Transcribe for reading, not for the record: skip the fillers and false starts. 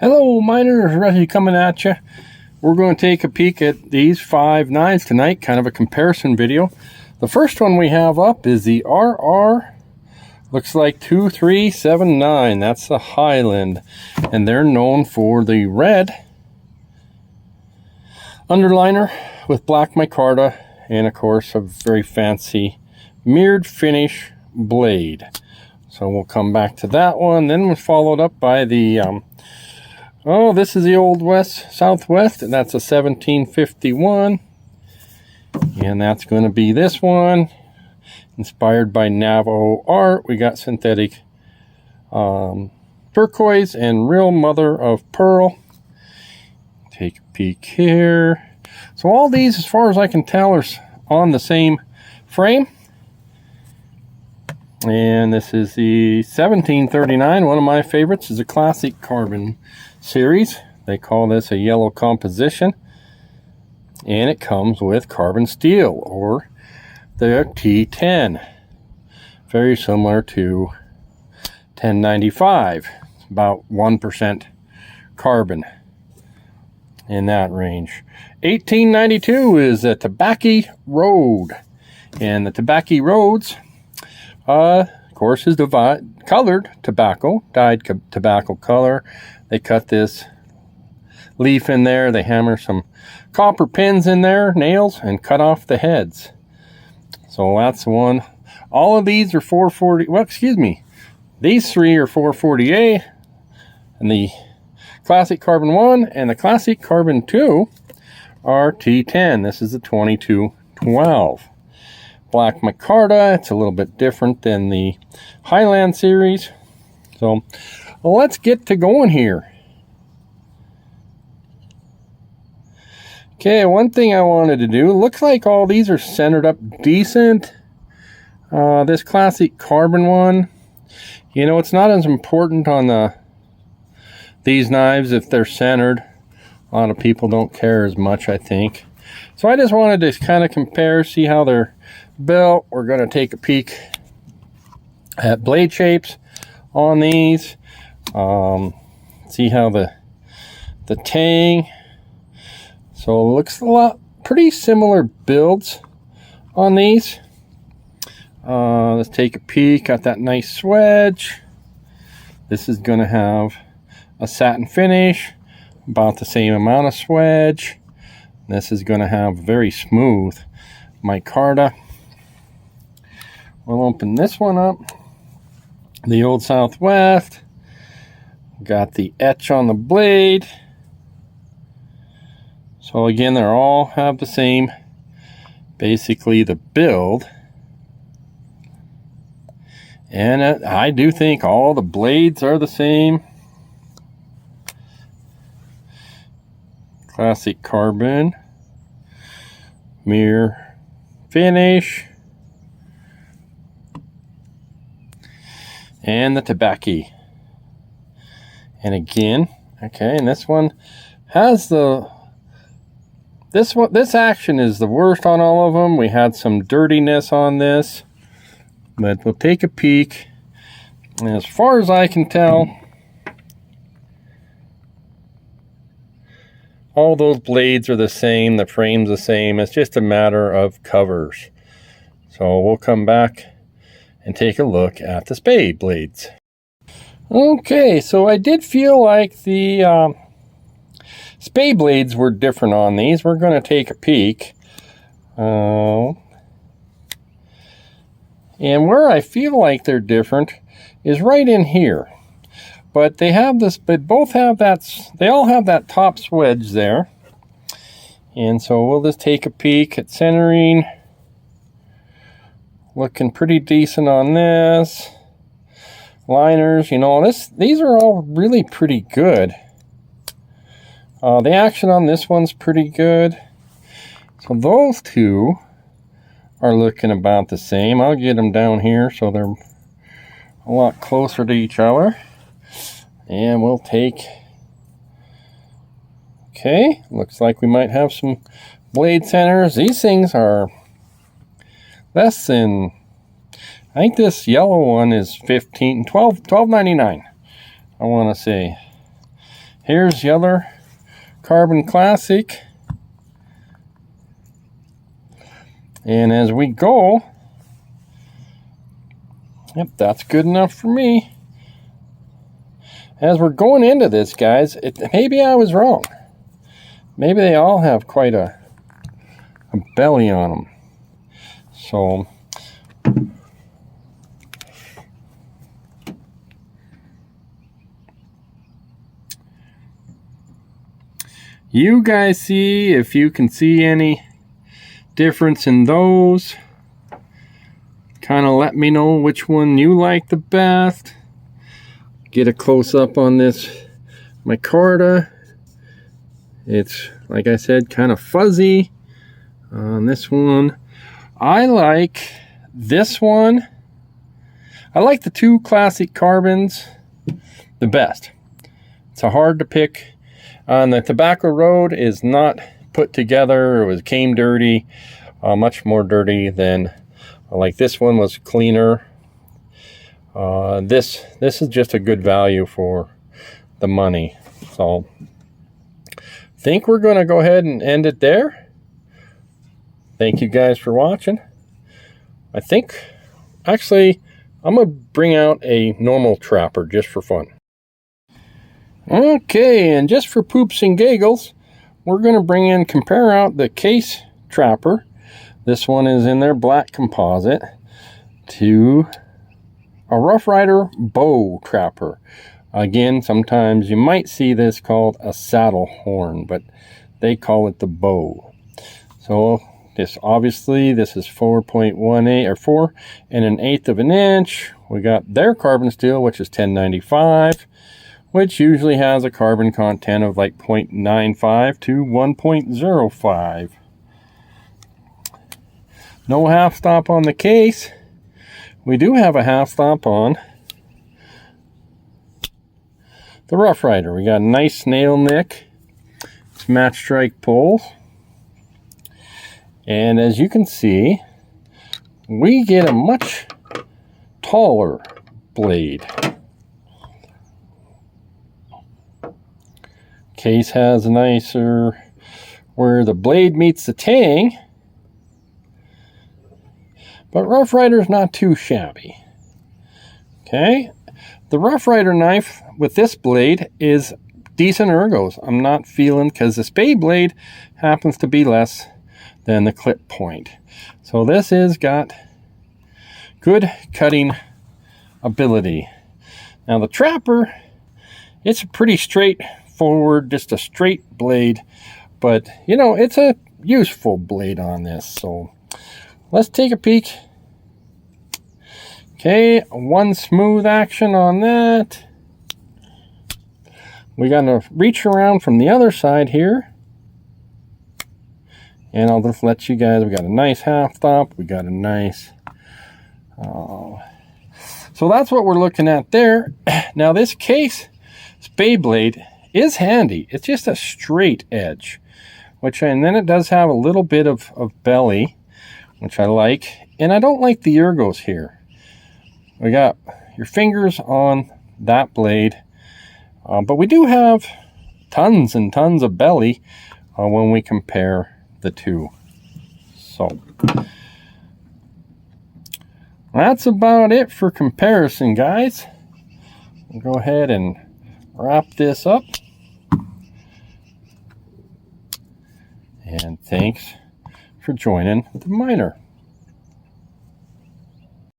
Hello miners, Ryder coming at you. We're going to take a peek at these 5 knives tonight, kind of a comparison video. The first one we have up is the RR, looks like 2379. That's the Highland, and they're known for the red underliner with black micarta, and of course a very fancy mirrored finish blade. So we'll come back to that one. Then we're followed up by the oh, this is the Old West Southwest, and that's a 1751. And that's going to be this one. Inspired by Navajo art. We got synthetic turquoise and real mother of pearl. Take a peek here. So all these, as far as I can tell, are on the same frame. And this is the 1739. One of my favorites is a classic carbon series. They call this a yellow composition, and it comes with carbon steel, or the T10, very similar to 1095. It's about 1% carbon in that range. 1892 is a Tobacco Road, and the Tobacco Roads of course is colored tobacco, dyed tobacco color. They cut this leaf in there, they hammer some copper pins in there, nails, and cut off the heads. So that's one. All of these are 440, well, excuse me, these 3 are 440A, and the classic carbon 1 and the classic carbon 2 are T10. This is the 2212. Black micarta, it's a little bit different than the Highland series. So let's get to going here. Okay, one thing I wanted to do, looks like all these are centered up decent. This classic carbon one, you know, it's not as important on these knives if they're centered. A lot of people don't care as much, I think. So I just wanted to kind of compare, see how they're built. We're going to take a peek at blade shapes on these. See how the tang. So it looks a lot pretty similar builds on these. Let's take a peek at that nice swedge. This is going to have a satin finish, about the same amount of swedge. This is going to have very smooth micarta. We'll open this one up. The Old Southwest. Got the etch on the blade. So again, they all have the same, basically the build. And I do think all the blades are the same. Classic carbon. Mirror finish. And the tobacco. And again, okay, and this one has this action is the worst on all of them. We had some dirtiness on this, but we'll take a peek. And as far as I can tell, all those blades are the same, the frame's the same. It's just a matter of covers. So we'll come back and take a look at the spade blades. Okay, so I did feel like the spade blades were different on these. We're going to take a peek. And where I feel like they're different is right in here. But they have this, they both have that, they all have that top swedge there. And so we'll just take a peek at centering. Looking pretty decent on this. Liners, you know, these are all really pretty good. The action on this one's pretty good. So those two are looking about the same. I'll get them down here so they're a lot closer to each other. And we'll take, okay, looks like we might have some blade centers. These things are less than, I think this yellow one is $12.99. I want to say Here's the other Carbon Classic. And as we go, yep, that's good enough for me. As we're going into this, guys, maybe I was wrong. Maybe they all have quite a belly on them. So you guys see if you can see any difference in those. Kind of let me know which one you like the best. Get a close up on this MICARTA. It's, like I said, kind of fuzzy on this one. I like this one. I like the two classic carbons the best. It's a hard to pick. On the Tobacco Road is not put together. It came dirty, much more dirty than, like this one was cleaner. This is just a good value for the money. So I think we're going to go ahead and end it there. Thank you guys for watching. I think, actually, I'm going to bring out a normal trapper just for fun. Okay, and just for poops and giggles, we're going to compare out the case trapper. This one is in their black composite to a Rough Ryder bow trapper. Again, sometimes you might see this called a saddle horn, but they call it the bow. So this is 4.18 or 4 1/8 of an inch. We got their carbon steel, which is 1095, which usually has a carbon content of like 0.95 to 1.05. No half stop on the case. We do have a half stop on the Rough Ryder. We got a nice snail neck. It's match strike poles. And as you can see, we get a much taller blade. Case has a nicer, where the blade meets the tang. But Rough Ryder's not too shabby. Okay, the Rough Ryder knife with this blade is decent ergos. I'm not feeling, because the spade blade happens to be less than the clip point. So this has got good cutting ability. Now the trapper, it's a pretty straightforward, just a straight blade, but you know, it's a useful blade on this. So let's take a peek. Okay, one smooth action on that. We got to reach around from the other side here. And I'll just let you guys, we got a nice half stop. We got a nice... so that's what we're looking at there. Now this case spade blade is handy. It's just a straight edge. And then it does have a little bit of belly, which I like. And I don't like the ergos here. We got your fingers on that blade. But we do have tons and tons of belly when we compare the two. So that's about it for comparison, guys. We'll go ahead and wrap this up. And thanks for joining the miner.